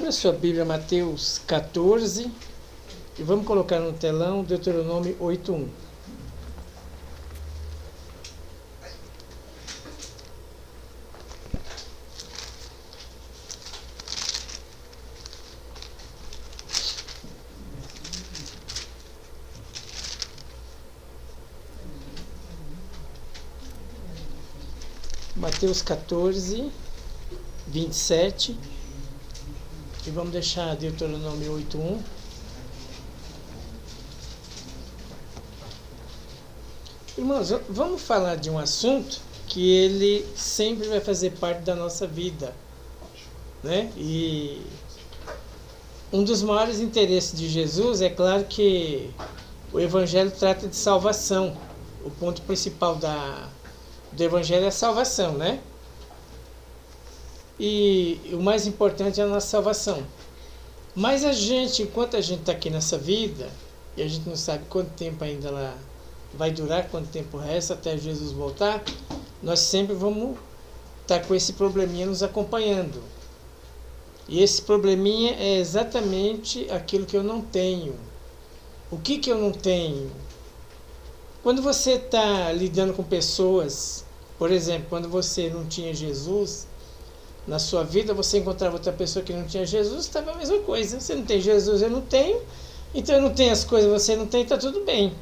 Abra sua Bíblia, Mateus 14, e vamos colocar no telão Deuteronômio 8:1. Mateus 14, 27. E vamos deixar Deuteronômio 8:1. Irmãos, vamos falar de um assunto que ele sempre vai fazer parte da nossa vida, né? E um dos maiores interesses de Jesus, é claro que o Evangelho trata de salvação. O ponto principal do Evangelho é a salvação, né? E o mais importante é a nossa salvação. Mas enquanto a gente está aqui nessa vida, e a gente não sabe quanto tempo ainda ela vai durar, quanto tempo resta até Jesus voltar, nós sempre vamos estar com esse probleminha nos acompanhando. E esse probleminha é exatamente aquilo que eu não tenho. O que eu não tenho? Quando você está lidando com pessoas, por exemplo, quando você não tinha Jesus na sua vida, você encontrava outra pessoa que não tinha Jesus, estava a mesma coisa. Você não tem Jesus, eu não tenho, então eu não tenho as coisas, você não tem, está tudo bem.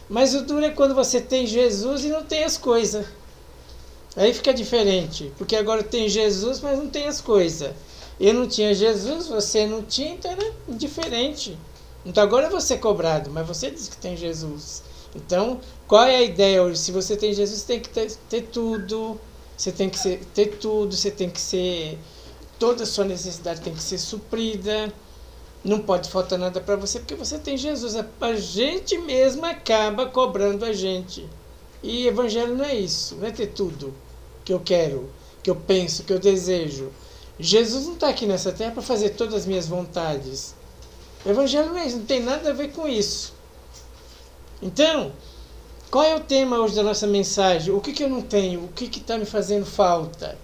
Mas o duro é quando você tem Jesus e não tem as coisas. Aí fica diferente, porque agora eu tenho Jesus, mas não tenho as coisas. Eu não tinha Jesus, você não tinha, então era diferente. Então agora eu vou ser cobrado, mas você diz que tem Jesus. Então, qual é a ideia hoje? Se você tem Jesus, você tem que ter tudo. Você tem que ter tudo, você tem que ser... Toda a sua necessidade tem que ser suprida. Não pode faltar nada para você, porque você tem Jesus. A gente mesmo acaba cobrando a gente. E evangelho não é isso. Não é ter tudo que eu quero, que eu penso, que eu desejo. Jesus não está aqui nessa terra para fazer todas as minhas vontades. O evangelho não é isso, não tem nada a ver com isso. Então, qual é o tema hoje da nossa mensagem? O que eu não tenho? O que está me fazendo falta?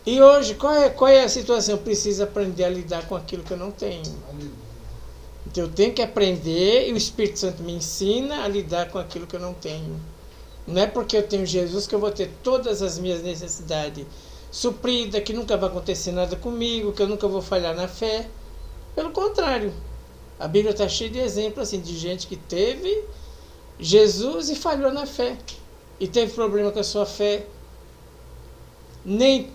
E hoje, qual é a situação? Eu preciso aprender a lidar com aquilo que eu não tenho. Então eu tenho que aprender, e o Espírito Santo me ensina a lidar com aquilo que eu não tenho. Não é porque eu tenho Jesus que eu vou ter todas as minhas necessidades supridas, que nunca vai acontecer nada comigo, que eu nunca vou falhar na fé. Pelo contrário, a Bíblia está cheia de exemplos assim, de gente que teve Jesus e falhou na fé, e teve problema com a sua fé. Nem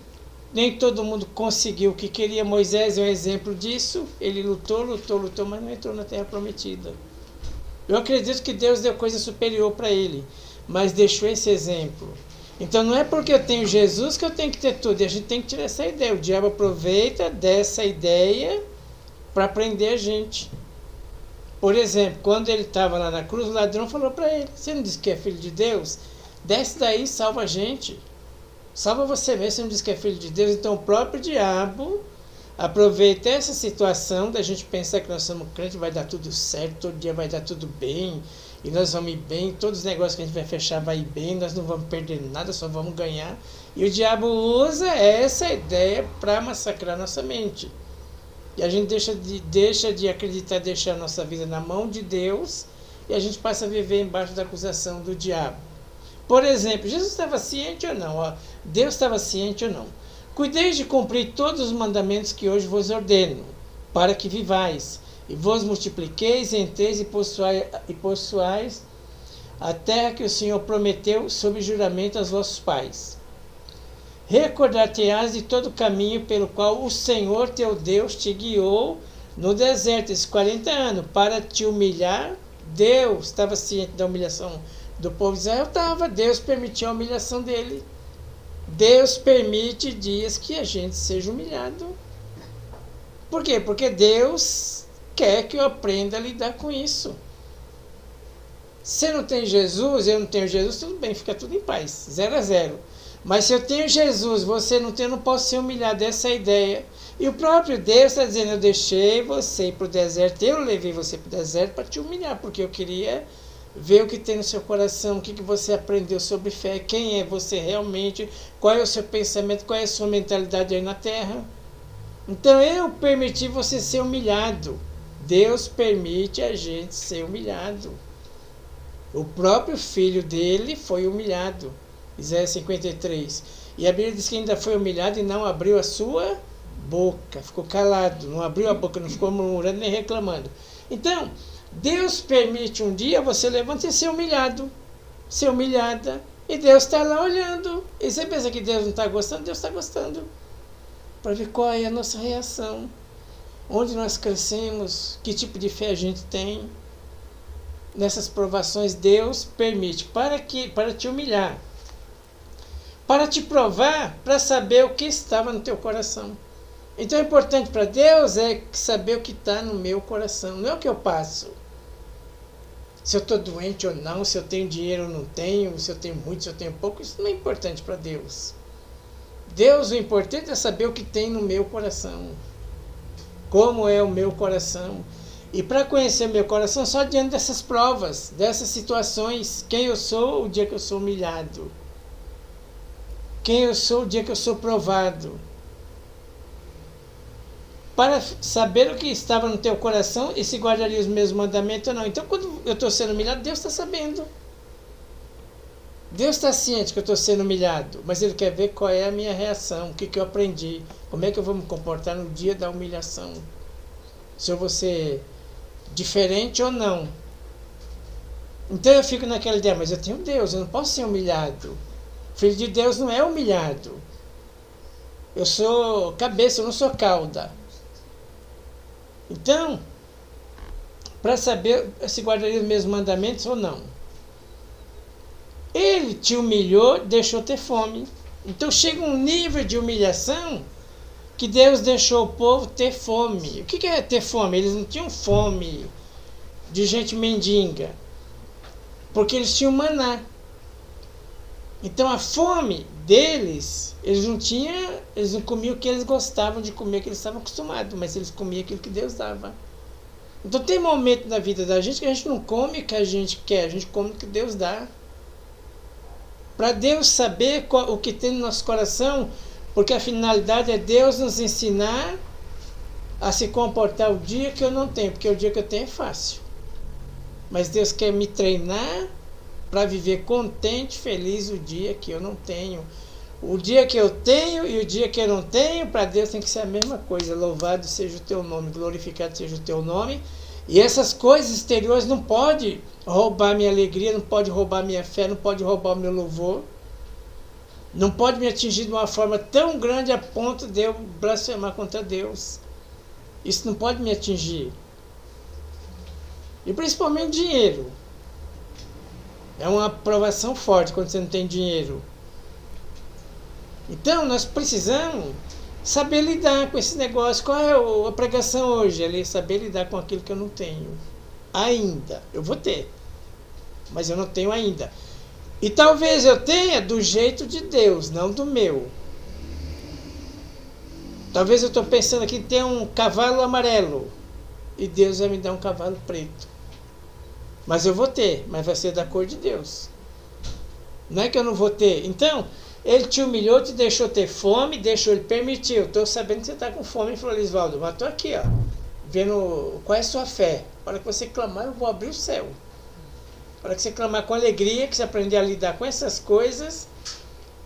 todo mundo conseguiu o que queria. Moisés é um exemplo disso. Ele lutou, mas não entrou na terra prometida. Eu acredito que Deus deu coisa superior para ele, mas deixou esse exemplo. Então não é porque eu tenho Jesus que eu tenho que ter tudo, e a gente tem que tirar essa ideia. O diabo aproveita dessa ideia para prender a gente. Por exemplo, quando ele estava lá na cruz, o ladrão falou para ele: você não disse que é filho de Deus? Desce daí e salva a gente. Salva você mesmo, você não diz que é filho de Deus. Então o próprio diabo aproveita essa situação da gente pensar que nós somos crentes, vai dar tudo certo, todo dia vai dar tudo bem, e nós vamos ir bem, todos os negócios que a gente vai fechar vai ir bem, nós não vamos perder nada, só vamos ganhar. E o diabo usa essa ideia para massacrar nossa mente. E a gente deixa de acreditar, deixar a nossa vida na mão de Deus, e a gente passa a viver embaixo da acusação do diabo. Por exemplo, Jesus estava ciente ou não? Deus estava ciente ou não? Cuideis de cumprir todos os mandamentos que hoje vos ordeno, para que vivais, e vos multipliqueis, entreis e possuais a terra que o Senhor prometeu sob juramento aos vossos pais. Recordar-te-ás de todo o caminho pelo qual o Senhor teu Deus te guiou no deserto esses 40 anos, para te humilhar. Deus estava ciente da humilhação do povo de Israel? Estava. Deus permitiu a humilhação dele. Deus permite dias que a gente seja humilhado. Por quê? Porque Deus quer que eu aprenda a lidar com isso. Se não tem Jesus, eu não tenho Jesus, tudo bem, fica tudo em paz, 0-0. Mas se eu tenho Jesus, você não tem, eu não posso ser humilhado. Essa é a ideia. E o próprio Deus está dizendo: eu deixei você ir para o deserto, eu levei você para o deserto para te humilhar, porque eu queria ver o que tem no seu coração, o que você aprendeu sobre fé, quem é você realmente, qual é o seu pensamento, qual é a sua mentalidade aí na terra. Então eu permiti você ser humilhado. Deus permite a gente ser humilhado. O próprio filho dele foi humilhado. Isaías 53. E a Bíblia diz que ainda foi humilhado e não abriu a sua boca. Ficou calado, não abriu a boca, não ficou murmurando nem reclamando. Então, Deus permite um dia você levantar e ser humilhado, ser humilhada. E Deus está lá olhando. E você pensa que Deus não está gostando? Deus está gostando. Para ver qual é a nossa reação. Onde nós crescemos, que tipo de fé a gente tem. Nessas provações Deus permite para te humilhar, para te provar, para saber o que estava no teu coração. Então, o importante para Deus é saber o que está no meu coração, não é o que eu passo. Se eu estou doente ou não, se eu tenho dinheiro ou não tenho, se eu tenho muito, se eu tenho pouco, isso não é importante para Deus. Deus, o importante é saber o que tem no meu coração, como é o meu coração. E para conhecer meu coração, só diante dessas provas, dessas situações, quem eu sou o dia que eu sou humilhado, quem eu sou o dia que eu sou provado, para saber o que estava no teu coração e se guardaria os meus mandamentos ou não. Então, quando eu estou sendo humilhado, Deus está sabendo. Deus está ciente que eu estou sendo humilhado, mas Ele quer ver qual é a minha reação, o que eu aprendi, como é que eu vou me comportar no dia da humilhação. Se eu vou ser diferente ou não. Então eu fico naquela ideia, mas eu tenho Deus, eu não posso ser humilhado. Filho de Deus não é humilhado. Eu sou cabeça, eu não sou cauda. Então, para saber se guardaria os meus mandamentos ou não. Ele te humilhou, deixou ter fome. Então chega um nível de humilhação que Deus deixou o povo ter fome. O que é ter fome? Eles não tinham fome de gente mendiga, porque eles tinham maná. Então a fome deles, eles não comiam o que eles gostavam de comer, que eles estavam acostumados, mas eles comiam aquilo que Deus dava. Então tem momento na vida da gente que a gente não come o que a gente quer, a gente come o que Deus dá. Para Deus saber o que tem no nosso coração, porque a finalidade é Deus nos ensinar a se comportar o dia que eu não tenho, porque o dia que eu tenho é fácil. Mas Deus quer me treinar para viver contente, feliz o dia que eu não tenho. O dia que eu tenho e o dia que eu não tenho, para Deus tem que ser a mesma coisa. Louvado seja o teu nome, glorificado seja o teu nome. E essas coisas exteriores não podem roubar minha alegria, não pode roubar minha fé, não pode roubar o meu louvor. Não pode me atingir de uma forma tão grande a ponto de eu blasfemar contra Deus. Isso não pode me atingir. E principalmente dinheiro. É uma provação forte quando você não tem dinheiro. Então nós precisamos saber lidar com esse negócio. Qual é a pregação hoje? É saber lidar com aquilo que eu não tenho. Ainda. Eu vou ter. Mas eu não tenho ainda. E talvez eu tenha do jeito de Deus, não do meu. Talvez eu estou pensando aqui em ter um cavalo amarelo. E Deus vai me dar um cavalo preto. Mas eu vou ter, mas vai ser da cor de Deus. Não é que eu não vou ter. Então, Ele te humilhou, te deixou ter fome, ele permitiu. Estou sabendo que você está com fome, Florisvaldo. Mas estou aqui, ó, vendo qual é a sua fé. A hora que você clamar, eu vou abrir o céu. A hora que você clamar com alegria, que você aprender a lidar com essas coisas,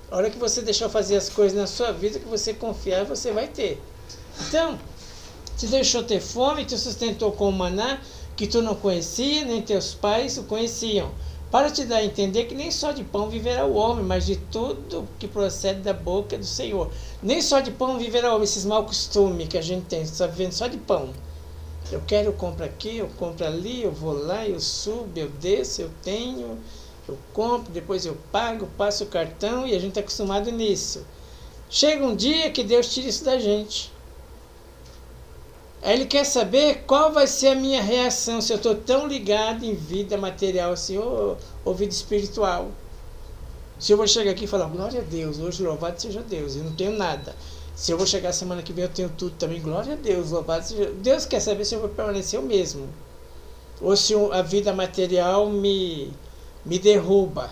a hora que você deixar fazer as coisas na sua vida, que você confiar, você vai ter. Então, te deixou ter fome, te sustentou com o maná, que tu não conhecia, nem teus pais o conheciam, para te dar a entender que nem só de pão viverá o homem, mas de tudo que procede da boca do Senhor. Nem só de pão viverá o homem, esses mau costumes que a gente tem, só vivendo só de pão. Eu quero, eu compro aqui, eu compro ali, eu vou lá, eu subo, eu desço, eu tenho, eu compro, depois eu pago, passo o cartão e a gente está acostumado nisso. Chega um dia que Deus tira isso da gente. Aí Ele quer saber qual vai ser a minha reação, se eu estou tão ligado em vida material assim, ou vida espiritual. Se eu vou chegar aqui e falar, glória a Deus, hoje louvado seja Deus, eu não tenho nada. Se eu vou chegar semana que vem eu tenho tudo também, glória a Deus, louvado seja Deus. Deus quer saber se eu vou permanecer o mesmo. Ou se a vida material me derruba.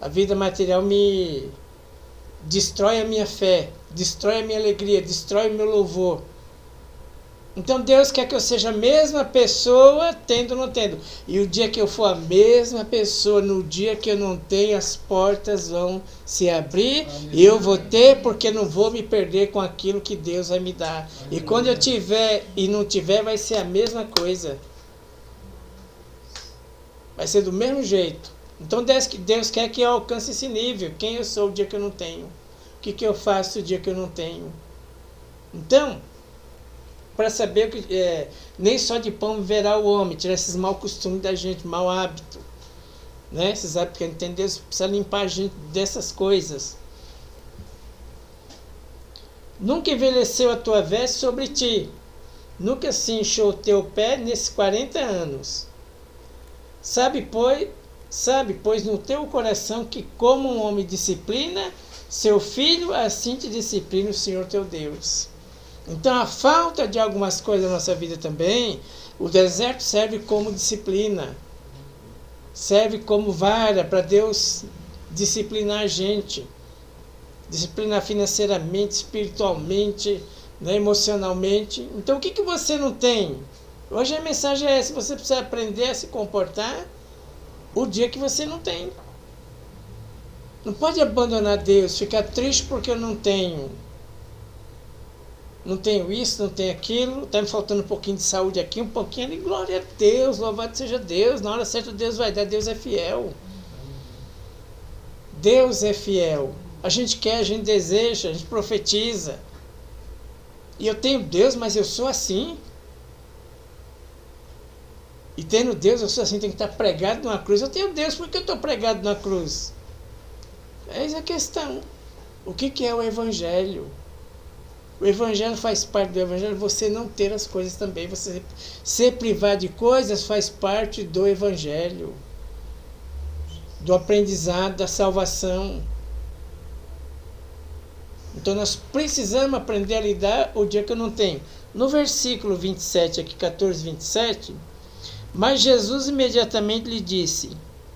A vida material me destrói a minha fé, destrói a minha alegria, destrói o meu louvor. Então Deus quer que eu seja a mesma pessoa, tendo ou não tendo. E o dia que eu for a mesma pessoa, no dia que eu não tenho, as portas vão se abrir. E eu vou ter, porque não vou me perder com aquilo que Deus vai me dar. E quando eu tiver e não tiver, vai ser a mesma coisa. Vai ser do mesmo jeito. Então Deus quer que eu alcance esse nível. Quem eu sou o dia que eu não tenho? O que eu faço o dia que eu não tenho? Então, para saber que nem só de pão viverá o homem, tirar esses mau costumes da gente, mau hábito, né? Esses hábitos que a gente tem, Deus precisa limpar a gente dessas coisas. Nunca envelheceu a tua veste sobre ti, nunca se inchou o teu pé nesses 40 anos. Sabe, pois, no teu coração que como um homem disciplina seu filho, assim te disciplina o Senhor teu Deus. Então, a falta de algumas coisas na nossa vida também, o deserto serve como disciplina, serve como vara para Deus disciplinar a gente, disciplinar financeiramente, espiritualmente, né, emocionalmente. Então, o que você não tem? Hoje a mensagem é essa: você precisa aprender a se comportar o dia que você não tem. Não pode abandonar Deus, ficar triste porque eu não tenho. Não tenho isso, não tenho aquilo, está me faltando um pouquinho de saúde aqui, um pouquinho ali. Glória a Deus, louvado seja Deus. Na hora certa Deus vai dar, Deus é fiel. Deus é fiel. A gente quer, a gente deseja, a gente profetiza. E eu tenho Deus, mas eu sou assim. E tendo Deus, eu sou assim, tem que estar pregado numa cruz. Eu tenho Deus, por que eu estou pregado na cruz? Eis a questão. O que é o Evangelho? O Evangelho faz parte do Evangelho, você não ter as coisas também. Você ser privado de coisas faz parte do Evangelho, do aprendizado, da salvação. Então nós precisamos aprender a lidar o dia que eu não tenho. No versículo 27, aqui 14, 27, mas Jesus imediatamente lhe disse: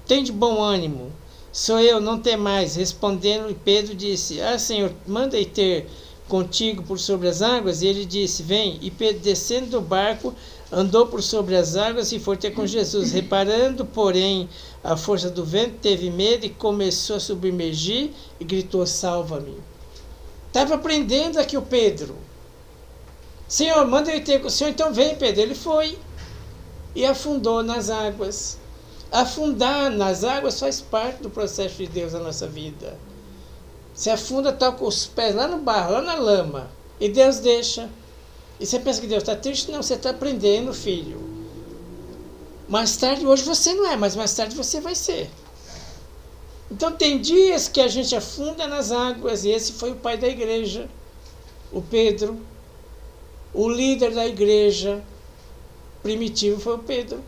tem de bom ânimo, sou eu, não temais. Respondendo-lhe Pedro disse: Senhor, manda-me ter contigo por sobre as águas. E ele disse: vem. E Pedro, descendo do barco, andou por sobre as águas e foi ter com Jesus. Reparando, porém, a força do vento, teve medo e começou a submergir e gritou: salva-me. Estava aprendendo aqui o Pedro. Senhor, manda eu ter com o Senhor. Então vem, Pedro. Ele foi e afundou nas águas. Afundar nas águas faz parte do processo de Deus na nossa vida. Você afunda, está com os pés lá no barro, lá na lama, e Deus deixa. E você pensa que Deus está triste? Não, você está aprendendo, filho. Mais tarde, hoje você não é, mas mais tarde você vai ser. Então tem dias que a gente afunda nas águas, e esse foi o pai da igreja, o Pedro. O líder da igreja primitivo foi o Pedro,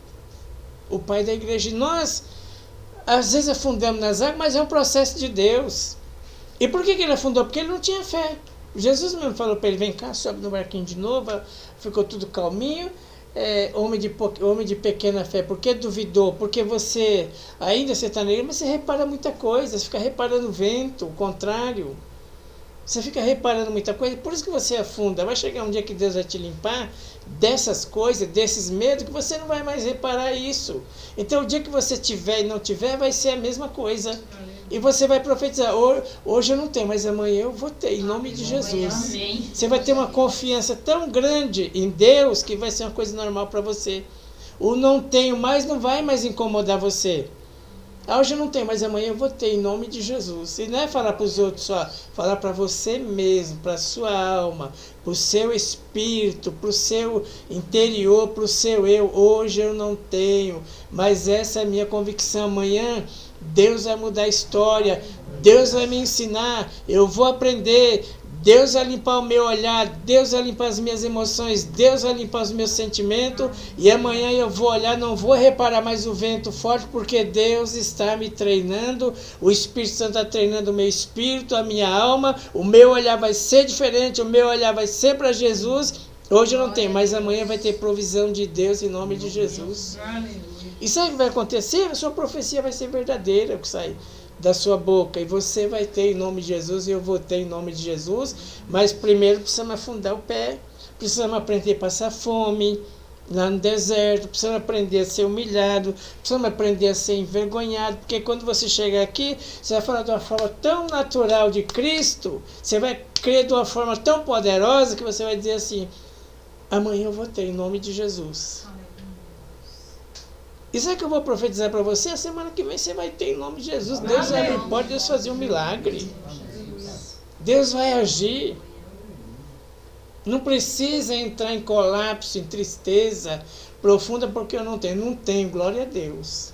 o pai da igreja. E nós, às vezes, afundamos nas águas, mas é um processo de Deus. E por que ele afundou? Porque ele não tinha fé. Jesus mesmo falou para ele: vem cá, sobe no barquinho de novo. Ficou tudo calminho. Homem de pequena fé. Por que duvidou? Porque você está na igreja, mas você repara muita coisa. Você fica reparando o vento, o contrário. Você fica reparando muita coisa. Por isso que você afunda. Vai chegar um dia que Deus vai te limpar dessas coisas, desses medos, que você não vai mais reparar isso. Então o dia que você tiver e não tiver, vai ser a mesma coisa. E você vai profetizar: hoje eu não tenho, mas amanhã eu vou ter, em nome de Jesus. Você vai ter uma confiança tão grande em Deus que vai ser uma coisa normal para você. O não tenho mais não vai mais incomodar você. Hoje eu não tenho, mas amanhã eu vou ter, em nome de Jesus. E não é falar para os outros só, falar para você mesmo, para a sua alma, para o seu espírito, para o seu interior, para o seu eu. Hoje eu não tenho, mas essa é a minha convicção. Amanhã Deus vai mudar a história, Deus vai me ensinar, eu vou aprender. Deus vai limpar o meu olhar, Deus vai limpar as minhas emoções, Deus vai limpar os meus sentimentos, e amanhã eu vou olhar, não vou reparar mais o vento forte, porque Deus está me treinando, o Espírito Santo está treinando o meu espírito, a minha alma, o meu olhar vai ser diferente, o meu olhar vai ser para Jesus. Hoje eu não tenho, mas amanhã vai ter provisão de Deus em nome de Jesus. E sabe o que vai acontecer? A sua profecia vai ser verdadeira, o que sai. da sua boca. E você vai ter em nome de Jesus e eu vou ter em nome de Jesus. Mas primeiro precisamos afundar o pé. Precisamos aprender a passar fome lá no deserto. Precisamos aprender a ser humilhado. Precisamos aprender a ser envergonhado. Porque quando você chegar aqui, você vai falar de uma forma tão natural de Cristo. Você vai crer de uma forma tão poderosa que você vai dizer assim: amanhã eu vou ter em nome de Jesus. Isso é que eu vou profetizar para você. A semana que vem você vai ter em nome de Jesus. Deus vai abrir porta, Deus fazer um milagre. Deus vai agir. Não precisa entrar em colapso, em tristeza profunda, porque eu não tenho. Não tenho, glória a Deus.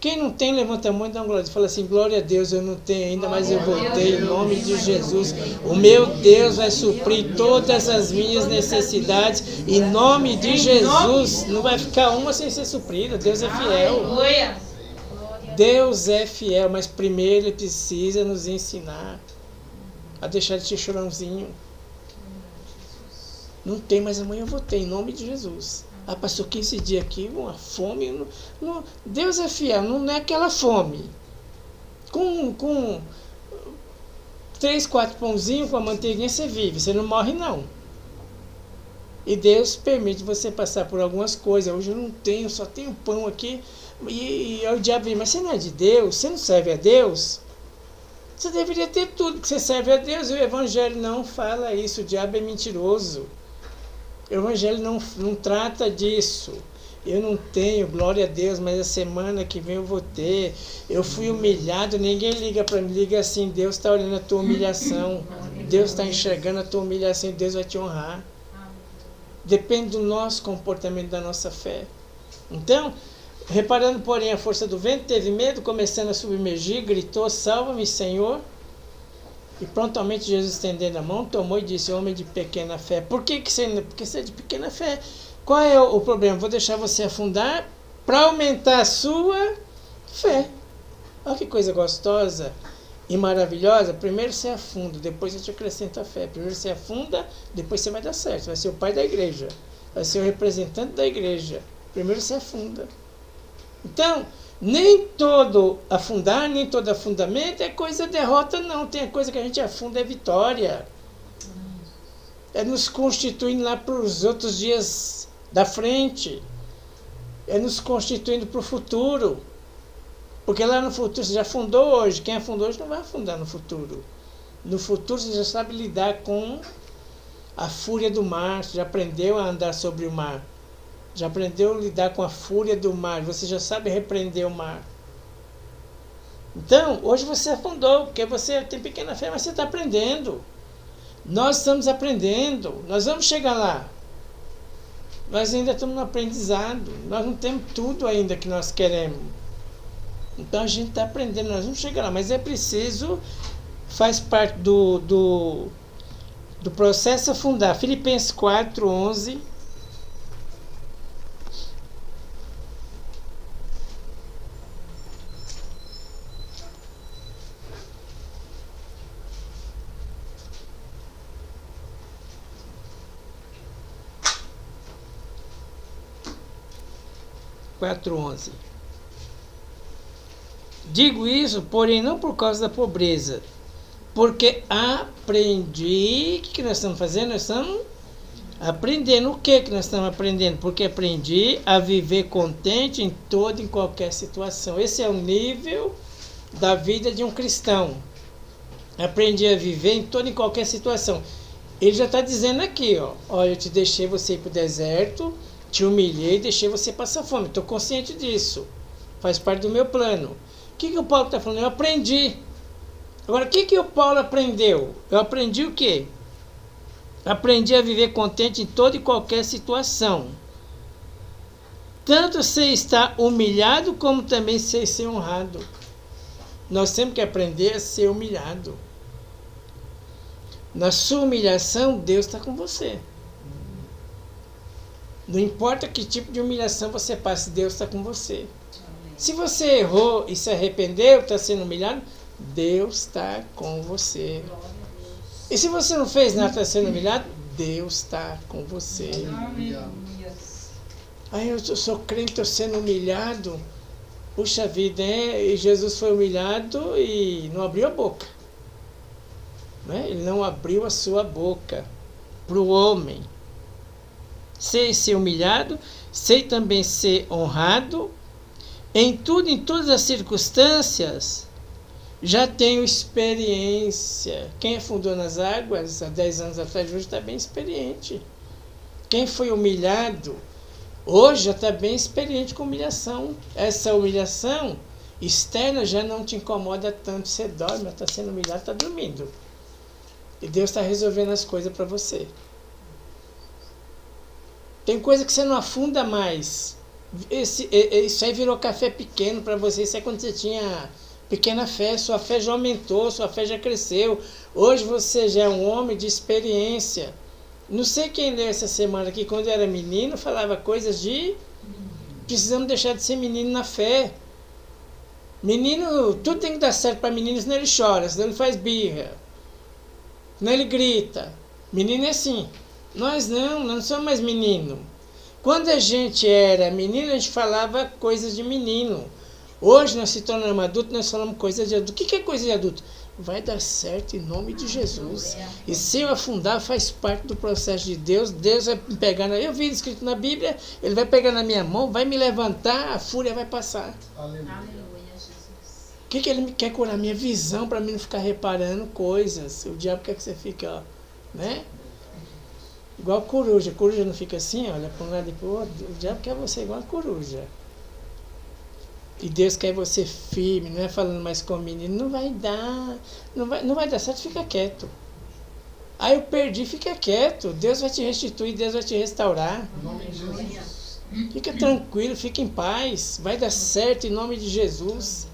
Quem não tem, levanta a mão e dá uma glória. Fala assim: glória a Deus, eu não tenho ainda, mas eu vou ter em nome de Jesus. O meu Deus vai suprir todas as minhas necessidades em nome de Jesus. Não vai ficar uma sem ser suprida. Deus é fiel. Deus é fiel, mas primeiro Ele precisa nos ensinar a deixar de ser chorãozinho. Não tem, mas amanhã eu vou ter em nome de Jesus. Ah, passou 15 dias aqui, uma fome. Deus é fiel, não é aquela fome. Com 3, 4 pãozinhos com a manteiguinha você vive, você não morre não. E Deus permite você passar por algumas coisas. Hoje eu não tenho, só tenho pão aqui. E o diabo diz: mas você não é de Deus? Você não serve a Deus? Você deveria ter tudo, porque você serve a Deus. E o Evangelho não fala isso, o diabo é mentiroso. O Evangelho não trata disso. Eu não tenho, glória a Deus, mas a semana que vem eu vou ter. Eu fui humilhado, ninguém liga para mim, liga assim: Deus está olhando a tua humilhação. Deus está enxergando a tua humilhação e Deus vai te honrar. Depende do nosso comportamento, da nossa fé. Então, reparando, porém, a força do vento, teve medo, começando a submergir, gritou: salva-me, Senhor. E prontamente Jesus, estendendo a mão, tomou e disse: homem de pequena fé. Por que você, porque você é de pequena fé? Qual é o problema? Vou deixar você afundar para aumentar a sua fé. Olha que coisa gostosa e maravilhosa. Primeiro você afunda, depois eu te acrescento a fé. Primeiro você afunda, depois você vai dar certo. Vai ser o pai da igreja, vai ser o representante da igreja. Primeiro você afunda. Então, nem todo afundar, nem todo afundamento é coisa derrota, não. Tem coisa que a gente afunda, é vitória. É nos constituindo lá para os outros dias da frente. É nos constituindo para o futuro. Porque lá no futuro, você já afundou hoje. Quem afundou hoje não vai afundar no futuro. No futuro você já sabe lidar com a fúria do mar. Você já aprendeu a andar sobre o mar. Já aprendeu a lidar com a fúria do mar. Você já sabe repreender o mar. Então, hoje você afundou, porque você tem pequena fé, mas você está aprendendo. Nós estamos aprendendo. Nós vamos chegar lá. Nós ainda estamos no aprendizado. Nós não temos tudo ainda que nós queremos. Então, a gente está aprendendo. Nós vamos chegar lá. Mas é preciso, faz parte do processo afundar. Filipenses 4, 11... 4:11. Digo isso, porém, não por causa da pobreza, porque aprendi. O que nós estamos fazendo? Nós estamos aprendendo. O que nós estamos aprendendo? Porque aprendi a viver contente em toda e em qualquer situação. Esse é o nível da vida de um cristão. Aprendi a viver em toda e em qualquer situação. Ele já está dizendo aqui, ó: olha, eu te deixei você ir para o deserto, te humilhei, deixei você passar fome. Estou consciente disso. Faz parte do meu plano. O que o Paulo está falando? Eu aprendi. Agora, o que o Paulo aprendeu? Eu aprendi o quê? Aprendi a viver contente em toda e qualquer situação. Tanto sei estar humilhado, como também sei ser honrado. Nós temos que aprender a ser humilhado. Na sua humilhação, Deus está com você. Não importa que tipo de humilhação você passe, Deus está com você. Se você errou e se arrependeu, está sendo humilhado, Deus está com você. E se você não fez nada, está sendo humilhado, Deus está com você. Aí eu sou crente, estou sendo humilhado. Puxa vida, e Jesus foi humilhado e não abriu a boca. Né? Ele não abriu a sua boca para o homem. Sei ser humilhado, sei também ser honrado. Em tudo, em todas as circunstâncias, já tenho experiência. Quem afundou nas águas há 10 anos atrás, hoje está bem experiente. Quem foi humilhado, hoje já está bem experiente com humilhação. Essa humilhação externa já não te incomoda tanto. Você dorme, mas está sendo humilhado, está dormindo. E Deus está resolvendo as coisas para você. Tem coisa que você não afunda mais. Isso aí virou café pequeno para você. Isso é quando você tinha pequena fé. Sua fé já aumentou, sua fé já cresceu. Hoje você já é um homem de experiência. Não sei quem leu essa semana aqui, quando eu era menino, falava coisas de... Precisamos deixar de ser menino na fé. Menino, tudo tem que dar certo para menino, senão ele chora, senão ele faz birra, senão ele grita. Menino é assim. Nós não somos mais menino. Quando a gente era menino, a gente falava coisas de menino. Hoje nós se tornamos adultos, nós falamos coisas de adulto. O que é coisa de adulto? Vai dar certo em nome de Jesus. E se eu afundar, faz parte do processo de Deus. Deus vai me pegar, eu vi escrito na Bíblia, Ele vai pegar na minha mão, vai me levantar, a fúria vai passar. Aleluia. O que Ele quer curar? Minha visão, para mim não ficar reparando coisas. O diabo quer que você fique, ó, né? Igual coruja. Coruja não fica assim, olha para um lado e para o outro. O diabo quer você igual a coruja. E Deus quer você firme, não é falando mais com o menino, não vai dar, não vai dar certo, fica quieto. Aí eu perdi, fica quieto. Deus vai te restituir, Deus vai te restaurar. Em nome de Jesus. Fica tranquilo, fica em paz. Vai dar certo em nome de Jesus.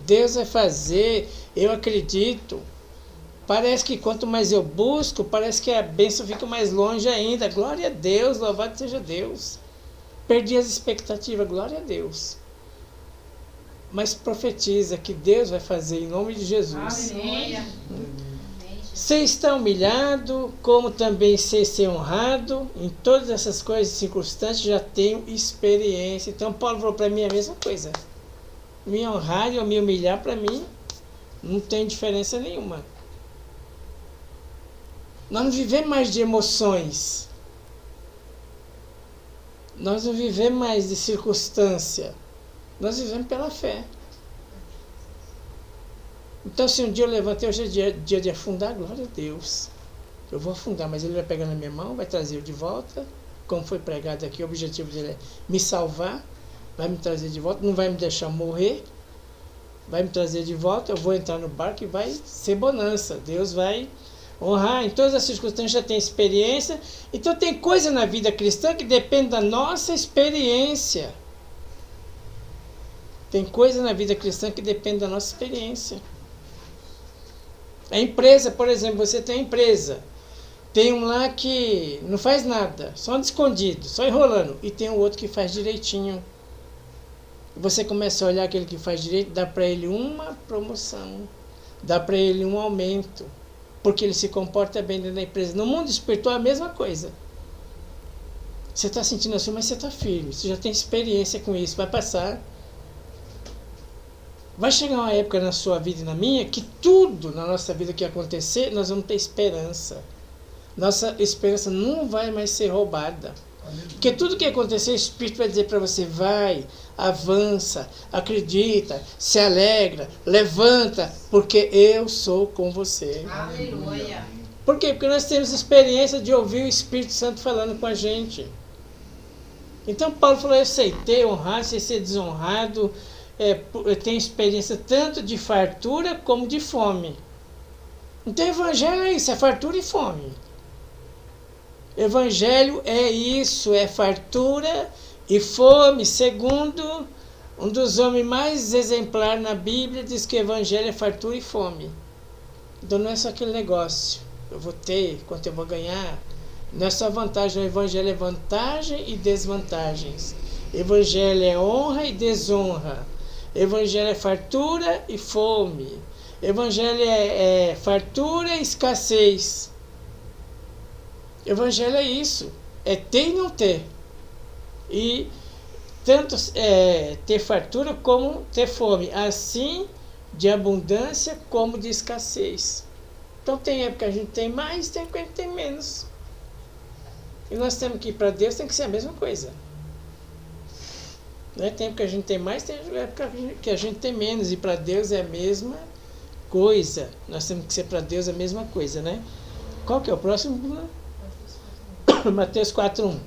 Deus vai fazer, eu acredito. Parece que quanto mais eu busco, parece que a bênção fica mais longe ainda. Glória a Deus, louvado seja Deus. Perdi as expectativas, glória a Deus. Mas profetiza que Deus vai fazer em nome de Jesus. Aleluia. Você está humilhado, como também sei ser honrado. Em todas essas coisas e circunstâncias já tenho experiência. Então Paulo falou para mim a mesma coisa. Me honrar ou me humilhar para mim não tem diferença nenhuma. Nós não vivemos mais de emoções. Nós não vivemos mais de circunstância. Nós vivemos pela fé. Então, se um dia eu levantei, hoje é dia de afundar, glória a Deus. Eu vou afundar, mas Ele vai pegar na minha mão, vai trazer eu de volta. Como foi pregado aqui, o objetivo dele é me salvar, vai me trazer de volta, não vai me deixar morrer, vai me trazer de volta, eu vou entrar no barco e vai ser bonança. Deus vai honrar, em todas as circunstâncias já tem experiência. Então tem coisa na vida cristã que depende da nossa experiência. Tem coisa na vida cristã que depende da nossa experiência. A empresa, por exemplo, você tem a empresa. Tem um lá que não faz nada, só anda escondido, só enrolando. E tem um outro que faz direitinho. Você começa a olhar aquele que faz direito, dá para ele uma promoção, dá para ele um aumento, porque ele se comporta bem dentro da empresa. No mundo espiritual é a mesma coisa. Você está sentindo assim, mas você está firme, você já tem experiência com isso, vai passar. Vai chegar uma época na sua vida e na minha que tudo na nossa vida que acontecer, nós vamos ter esperança. Nossa esperança não vai mais ser roubada. Porque tudo que acontecer, o Espírito vai dizer para você, vai, avança, acredita, se alegra, levanta, porque eu sou com você. Aleluia. Por quê? Porque nós temos experiência de ouvir o Espírito Santo falando com a gente. Então Paulo falou, eu sei ter honrado, sei ser desonrado, eu tenho experiência tanto de fartura como de fome. Então o Evangelho é isso, é fartura e fome. Evangelho é isso, é fartura e fome. Segundo um dos homens mais exemplares na Bíblia, diz que o Evangelho é fartura e fome. Então não é só aquele negócio, eu vou ter, quanto eu vou ganhar. Não é só vantagem, o Evangelho é vantagem e desvantagens. Evangelho é honra e desonra. Evangelho é fartura e fome. Evangelho é fartura e escassez. Evangelho é isso, é ter e não ter. E tanto ter fartura como ter fome, assim de abundância como de escassez. Então tem época que a gente tem mais, tem época que a gente tem menos. E nós temos que ir para Deus, tem que ser a mesma coisa. Né? Tem época que a gente tem mais, tem época que a gente tem menos. E para Deus é a mesma coisa. Nós temos que ser para Deus a mesma coisa, né? Qual que é o próximo? Mateus 4:1.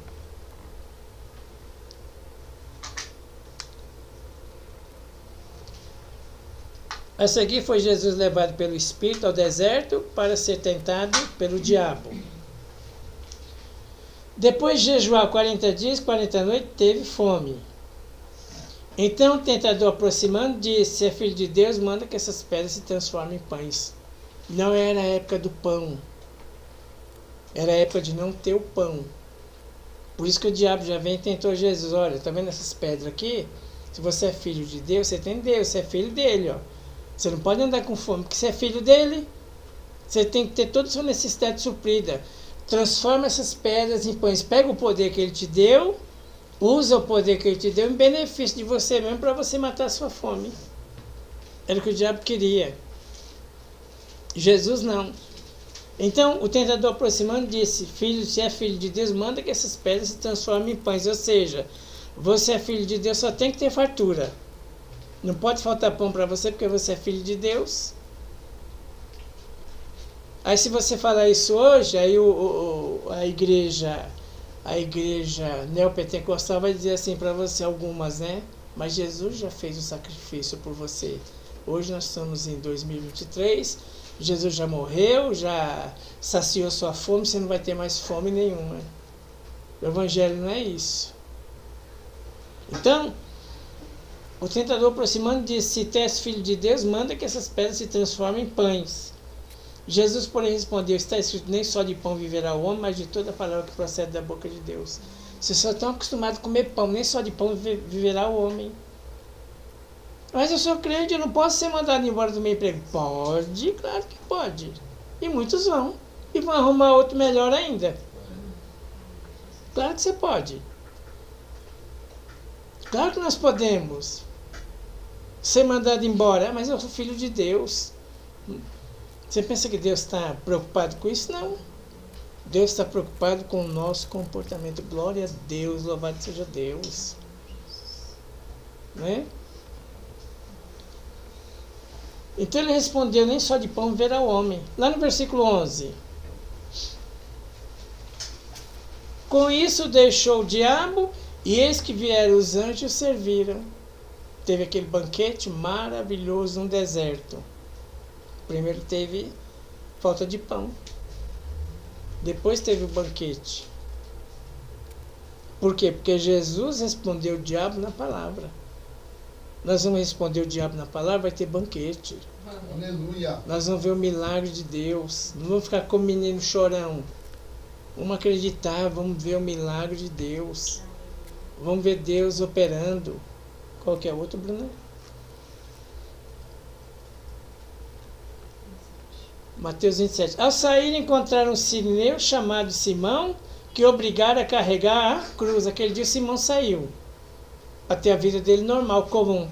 A seguir foi Jesus levado pelo Espírito ao deserto para ser tentado pelo diabo. Depois de jejuar 40 dias, 40 noites, teve fome. Então o tentador, aproximando, disse: se é filho de Deus, manda que essas pedras se transformem em pães. Não era a época do pão. Era a época de não ter o pão. Por isso que o diabo já vem e tentou Jesus. Olha, tá vendo essas pedras aqui? Se você é filho de Deus, você tem Deus, você é filho dele, ó. Você não pode andar com fome, porque você é filho dele. Você tem que ter toda a sua necessidade suprida. Transforma essas pedras em pães. Pega o poder que ele te deu, usa o poder que ele te deu em benefício de você mesmo para você matar a sua fome. Era o que o diabo queria. Jesus não. Então o tentador, aproximando, disse: filho, se é filho de Deus, manda que essas pedras se transformem em pães. Ou seja, você é filho de Deus, só tem que ter fartura. Não pode faltar pão para você porque você é filho de Deus. Aí se você falar isso hoje, aí a igreja neopentecostal vai dizer assim para você, algumas, né? Mas Jesus já fez o sacrifício por você. Hoje nós estamos em 2023, Jesus já morreu, já saciou sua fome, você não vai ter mais fome nenhuma. O evangelho não é isso. Então, o tentador, aproximando, disse: se tu és filho de Deus, manda que essas pedras se transformem em pães. Jesus, porém, respondeu: está escrito, nem só de pão viverá o homem, mas de toda a palavra que procede da boca de Deus. Vocês só estão acostumados a comer pão, nem só de pão viverá o homem. Mas eu sou crente, eu não posso ser mandado embora do meu emprego. Pode, claro que pode. E muitos vão. E vão arrumar outro melhor ainda. Claro que você pode. Claro que nós podemos ser mandado embora, mas eu sou filho de Deus. Você pensa que Deus está preocupado com isso? Não. Deus está preocupado com o nosso comportamento. Glória a Deus, louvado seja Deus. Né? Então ele respondeu: nem só de pão viverá o homem. Lá no versículo 11. Com isso deixou o diabo, e eis que vieram os anjos e o serviram. Teve aquele banquete maravilhoso no deserto. Primeiro teve falta de pão. Depois teve o banquete. Por quê? Porque Jesus respondeu o diabo na palavra. Nós vamos responder o diabo na palavra, vai ter banquete. Aleluia. Nós vamos ver o milagre de Deus. Não vamos ficar como menino chorão. Vamos acreditar, vamos ver o milagre de Deus. Vamos ver Deus operando. Qual que é outro, Bruna? Mateus 27. Ao sair, encontraram um sirineu chamado Simão, que obrigaram a carregar a cruz. Aquele dia Simão saiu para ter a vida dele normal, comum.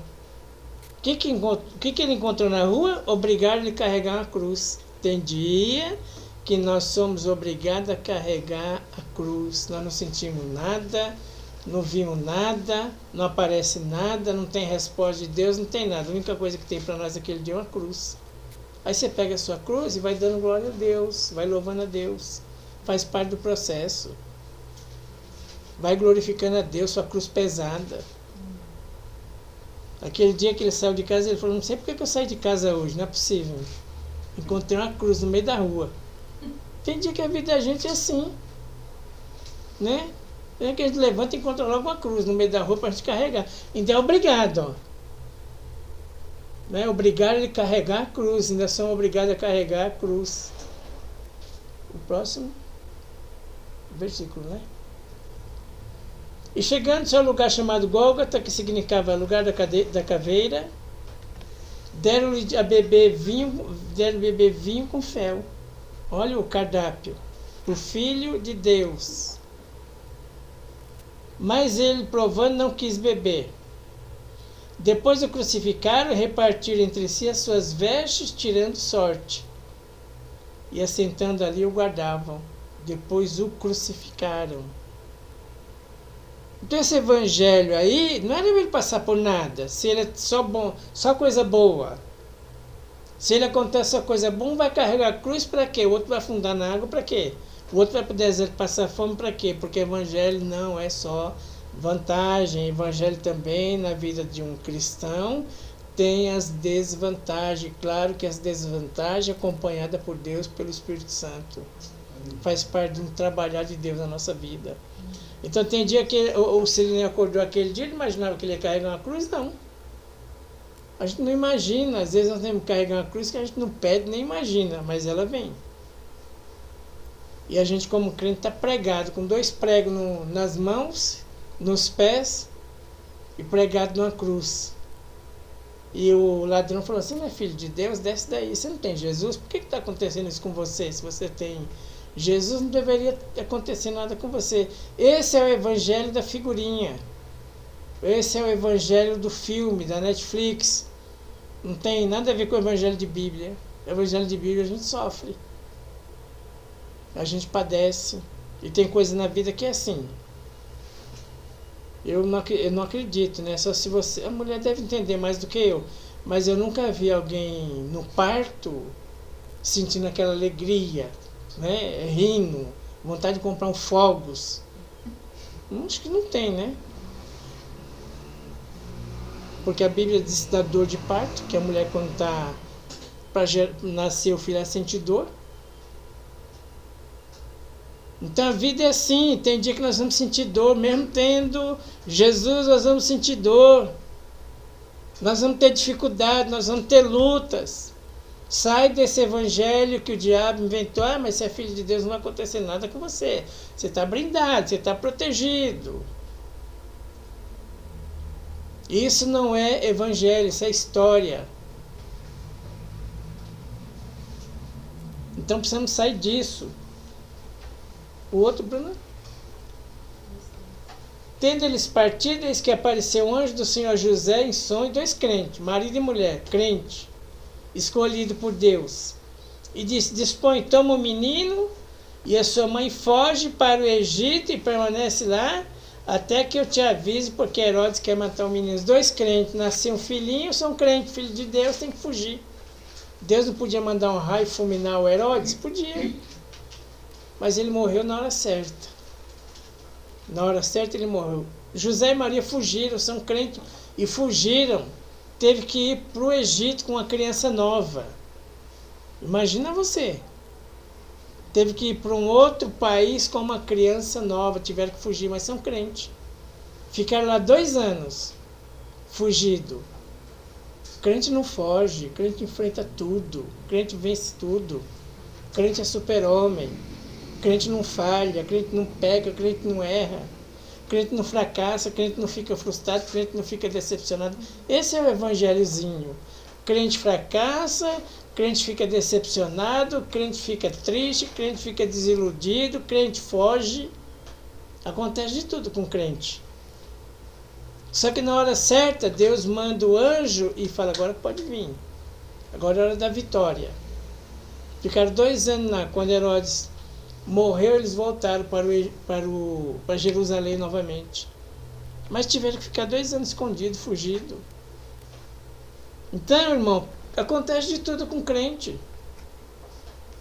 O que ele encontrou na rua? Obrigaram ele a carregar a cruz. Tem dia que nós somos obrigados a carregar a cruz. Nós não sentimos nada, não vimos nada, não aparece nada, não tem resposta de Deus, não tem nada. A única coisa que tem para nós aquele dia é uma cruz. Aí você pega a sua cruz e vai dando glória a Deus, vai louvando a Deus. Faz parte do processo. Vai glorificando a Deus, sua cruz pesada. Aquele dia que ele saiu de casa, ele falou: não sei porque que eu saí de casa hoje, não é possível. Encontrei uma cruz no meio da rua. Tem dia que a vida da gente é assim, né? Tem dia que a gente levanta e encontra logo uma cruz no meio da rua para a gente carregar. Então é obrigado, ó. Né? Obrigaram ele a carregar a cruz, ainda são obrigados a carregar a cruz. O próximo versículo, né? E chegando-se ao lugar chamado Gólgota, que significava lugar da caveira, deram-lhe a beber vinho com fel. Olha o cardápio. O Filho de Deus. Mas ele, provando, não quis beber. Depois o crucificaram e repartiram entre si as suas vestes, tirando sorte. E assentando ali o guardavam. Depois o crucificaram. Então esse evangelho aí, não era ele passar por nada. Se ele é só bom, só coisa boa. Se ele acontece só coisa boa, vai carregar a cruz para quê? O outro vai afundar na água para quê? O outro vai para o deserto passar fome para quê? Porque o evangelho não é só vantagem. Evangelho também na vida de um cristão tem as desvantagens. Claro que as desvantagens acompanhadas por Deus, pelo Espírito Santo. Faz parte de um trabalhar de Deus na nossa vida. Então tem dia que o Sirineu acordou aquele dia, ele imaginava que ele ia carregar uma cruz? Não. A gente não imagina. Às vezes nós temos que carregar uma cruz que a gente não pede nem imagina, mas ela vem. E a gente como crente está pregado, com 2 pregos nas mãos, nos pés e pregado numa cruz. E o ladrão falou assim: não é filho de Deus, desce daí. Você não tem Jesus? Por que está acontecendo isso com você? Se você tem Jesus, não deveria acontecer nada com você. Esse é o evangelho da figurinha. Esse é o evangelho do filme, da Netflix. Não tem nada a ver com o evangelho de Bíblia. O evangelho de Bíblia a gente sofre. A gente padece. E tem coisa na vida que é assim. Eu não acredito, né? Só se você... A mulher deve entender mais do que eu. Mas eu nunca vi alguém no parto sentindo aquela alegria, né? Rindo, vontade de comprar um fogos. Acho que não tem, né? Porque a Bíblia diz da dor de parto, que a mulher quando está para nascer o filho, ela sente dor. Então a vida é assim, tem dia que nós vamos sentir dor, mesmo tendo Jesus, nós vamos sentir dor. Nós vamos ter dificuldade, nós vamos ter lutas. Sai desse evangelho que o diabo inventou. Ah, mas se é filho de Deus não vai acontecer nada com você. Você está blindado, você está protegido. Isso não é evangelho, isso é história. Então precisamos sair disso. O outro, Bruno? Tendo eles partido, eis que apareceu um anjo do Senhor José em sonho, 2 crentes, marido e mulher, crente, escolhido por Deus. E disse: dispõe, toma o menino e a sua mãe, foge para o Egito e permanece lá, até que eu te avise, porque Herodes quer matar o menino. Os 2 crentes, nasceu um filhinho, são crentes, filho de Deus, tem que fugir. Deus não podia mandar um raio fulminar o Herodes? Podia. Mas ele morreu na hora certa. Na hora certa ele morreu. José e Maria fugiram, são crentes, e fugiram. Teve que ir para o Egito com uma criança nova. Imagina você. Teve que ir para um outro país com uma criança nova. Tiveram que fugir, mas são crentes. Ficaram lá 2 anos, fugido. Crente não foge, crente enfrenta tudo. Crente vence tudo. Crente é super-homem. Crente não falha, crente não peca, crente não erra. Crente não fracassa, crente não fica frustrado, crente não fica decepcionado. Esse é o evangelhozinho. Crente fracassa, crente fica decepcionado, crente fica triste, crente fica desiludido, crente foge. Acontece de tudo com crente. Só que na hora certa, Deus manda o anjo e fala: agora pode vir. Agora é a hora da vitória. Ficaram 2 anos lá. Quando Herodes morreu, eles voltaram para Jerusalém novamente. Mas tiveram que ficar 2 anos escondidos, fugidos. Então, irmão, acontece de tudo com crente.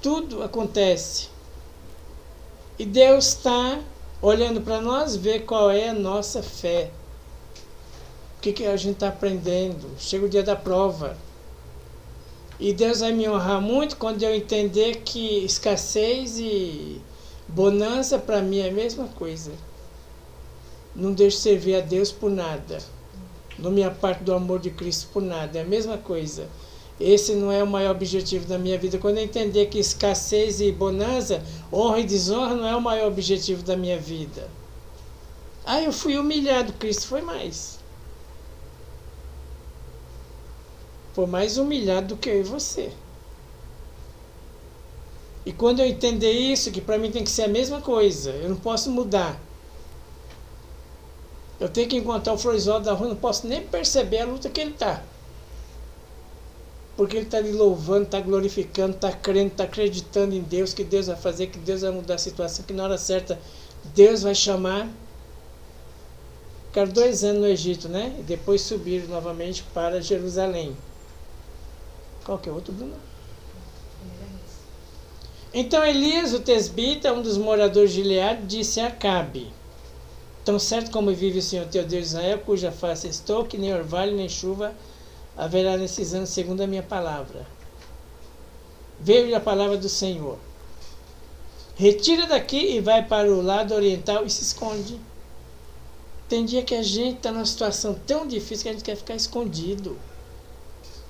Tudo acontece. E Deus está olhando para nós, ver qual é a nossa fé. O que a gente está aprendendo. Chega o dia da prova. E Deus vai me honrar muito quando eu entender que escassez e bonança para mim é a mesma coisa. Não deixo servir a Deus por nada. Não me aparto do amor de Cristo por nada. É a mesma coisa. Esse não é o maior objetivo da minha vida. Quando eu entender que escassez e bonança, honra e desonra não é o maior objetivo da minha vida. Ah, eu fui humilhado. Cristo foi mais. Foi mais humilhado do que eu e você. E quando eu entender isso, que para mim tem que ser a mesma coisa, eu não posso mudar. Eu tenho que encontrar o Floresvaldo da rua, não posso nem perceber a luta que ele está. Porque ele está ali louvando, está glorificando, está crendo, está acreditando em Deus, que Deus vai fazer, que Deus vai mudar a situação, que na hora certa Deus vai chamar. Ficaram 2 anos no Egito, né? E depois subiram novamente para Jerusalém. Qual que é o outro, Bruno? Então Elias, o tesbita, um dos moradores de Gileade, disse a Acabe: tão certo como vive o Senhor teu Deus Israel, cuja face estou, que nem orvalho nem chuva haverá nesses anos, segundo a minha palavra. Veio-lhe a palavra do Senhor: retira daqui e vai para o lado oriental e se esconde. Tem dia que a gente está numa situação tão difícil que a gente quer ficar escondido.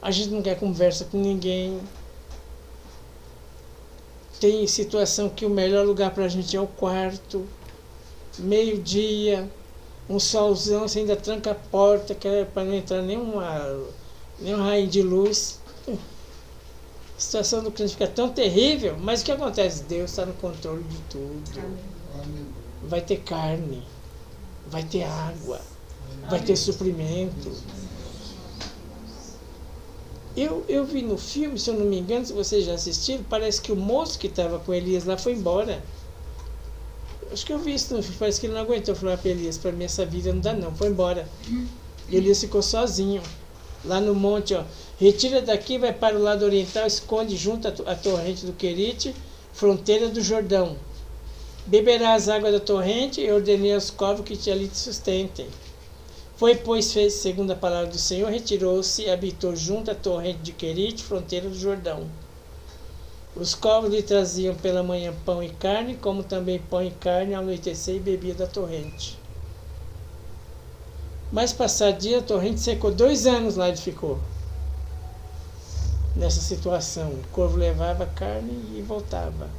A gente não quer conversa com ninguém. Tem situação que o melhor lugar para a gente é o quarto. Meio-dia, um solzão, você ainda tranca a porta, que é para não entrar nenhum raio de luz. A situação do crente fica tão terrível, mas o que acontece? Deus está no controle de tudo. Vai ter carne, vai ter água, vai ter suprimento. Eu vi no filme, se eu não me engano, se vocês já assistiram, parece que o moço que estava com Elias lá foi embora. Acho que eu vi isso no filme, parece que ele não aguentou falar para Elias: para mim essa vida não dá não, foi embora. E Elias ficou sozinho, lá no monte, ó. Retira daqui, vai para o lado oriental, esconde junto à torrente do Querite, fronteira do Jordão. Beberá as águas da torrente, e ordenei aos corvos que ali te sustentem. Foi, pois, fez segundo a palavra do Senhor, retirou-se e habitou junto à torrente de Querite, fronteira do Jordão. Os corvos lhe traziam pela manhã pão e carne, como também pão e carne ao anoitecer, e bebia da torrente. Mas passado dia, a torrente secou. 2 anos lá ele ficou. Nessa situação, o corvo levava carne e voltava.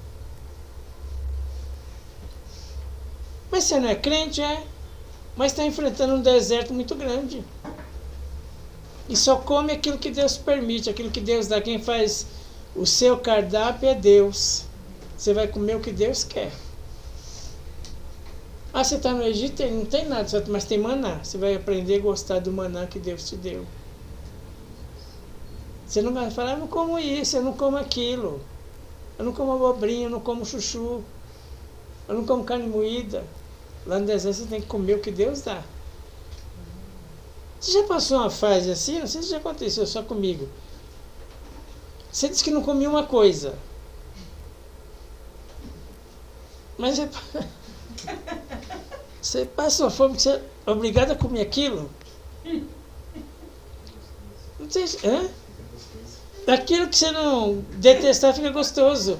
Mas você não é crente, é? Mas está enfrentando um deserto muito grande. E só come aquilo que Deus permite, aquilo que Deus dá. Quem faz o seu cardápio é Deus. Você vai comer o que Deus quer. Ah, você está no Egito, não tem nada, mas tem maná. Você vai aprender a gostar do maná que Deus te deu. Você não vai falar: eu não como isso, eu não como aquilo. Eu não como abobrinha, eu não como chuchu. Eu não como carne moída. Lá no deserto você tem que comer o que Deus dá. Você já passou uma fase assim? Não sei se já aconteceu só comigo. Você disse que não comia uma coisa. Mas você passa uma fome que você é obrigado a comer aquilo. Não sei se... Aquilo que você não detestar fica gostoso.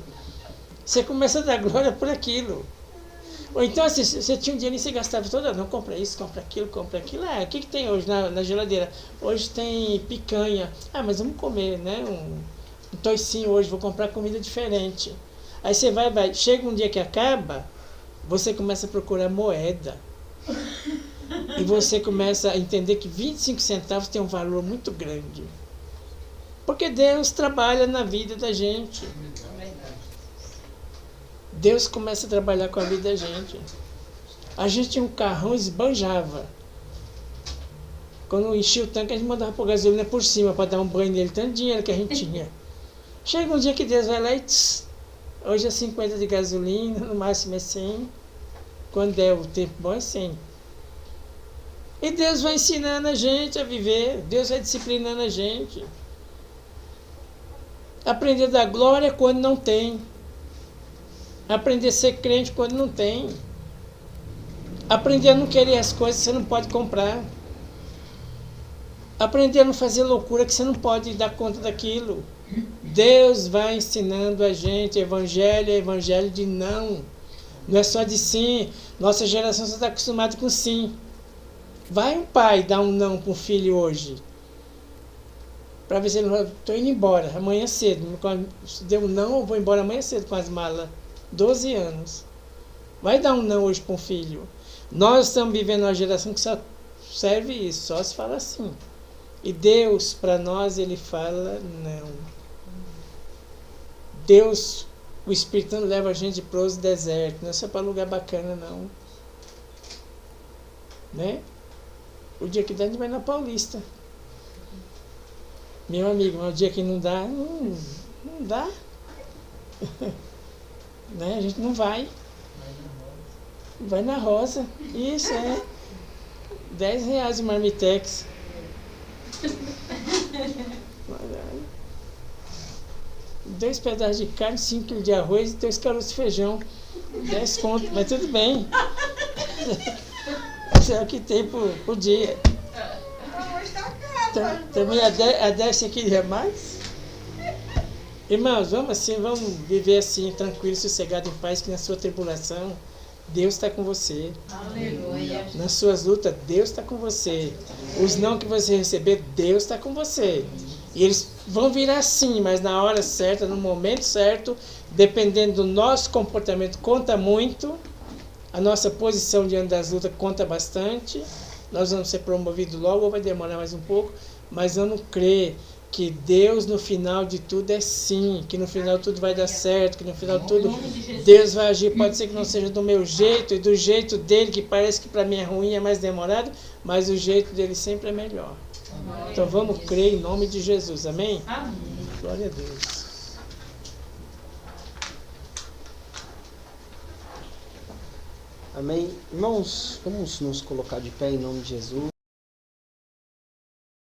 Você começa a dar glória por aquilo. Ou então, assim, você tinha um dinheiro e você gastava toda. Não, compra isso, compra aquilo, compra aquilo. O que tem hoje na geladeira? Hoje tem picanha. Ah, mas vamos comer, né? Um toicinho hoje, vou comprar comida diferente. Aí você vai. Chega um dia que acaba, você começa a procurar moeda. E você começa a entender que 25 centavos tem um valor muito grande. Porque Deus trabalha na vida da gente. Deus começa a trabalhar com a vida da gente. A gente tinha um carrão, esbanjava. Quando enchia o tanque, a gente mandava pôr gasolina por cima para dar um banho nele, tanto dinheiro que a gente tinha. Chega um dia que Deus vai lá e hoje é 50 de gasolina, no máximo é 100. Quando der o tempo bom é 100. E Deus vai ensinando a gente a viver. Deus vai disciplinando a gente. Aprender a dar glória quando não tem. Aprender a ser crente quando não tem. Aprender a não querer as coisas que você não pode comprar. Aprender a não fazer loucura que você não pode dar conta daquilo. Deus vai ensinando a gente. Evangelho é evangelho de não. Não é só de sim. Nossa geração só está acostumada com sim. Vai um pai dar um não para um filho hoje. Para ver se ele não... Estou indo embora amanhã cedo. Se deu um não, eu vou embora amanhã cedo com as malas. 12 anos. Vai dar um não hoje para um filho. Nós estamos vivendo uma geração que só serve isso, só se fala assim. E Deus, para nós, Ele fala não. Deus, o Espírito Santo leva a gente para os desertos, não é só para lugar bacana, não. Né? O dia que dá, a gente vai na Paulista. Meu amigo, mas o dia que não dá, não dá. Né? A gente não vai. Vai na Rosa. Isso, é. R$10 o marmitex. 2 pedaços de carne, 5 quilos de arroz e 2 caroços de feijão. 10 conto, mas tudo bem. Isso é o que tem por dia. Também a 10 você queria mais? Irmãos, vamos assim, vamos viver assim, tranquilo, sossegado, em paz, que na sua tribulação, Deus está com você. Aleluia. Nas suas lutas, Deus está com você. Os não que você receber, Deus está com você. E eles vão vir assim, mas na hora certa, no momento certo, dependendo do nosso comportamento, conta muito. A nossa posição diante das lutas conta bastante. Nós vamos ser promovidos logo, ou vai demorar mais um pouco, mas eu não creio que Deus no final de tudo é sim, que no final tudo vai dar certo, que no final tudo Deus vai agir. Pode ser que não seja do meu jeito e do jeito dele, que parece que para mim é ruim, é mais demorado, mas o jeito dele sempre é melhor. Então vamos crer em nome de Jesus, amém? Amém. Glória a Deus. Amém? Irmãos, vamos nos colocar de pé em nome de Jesus.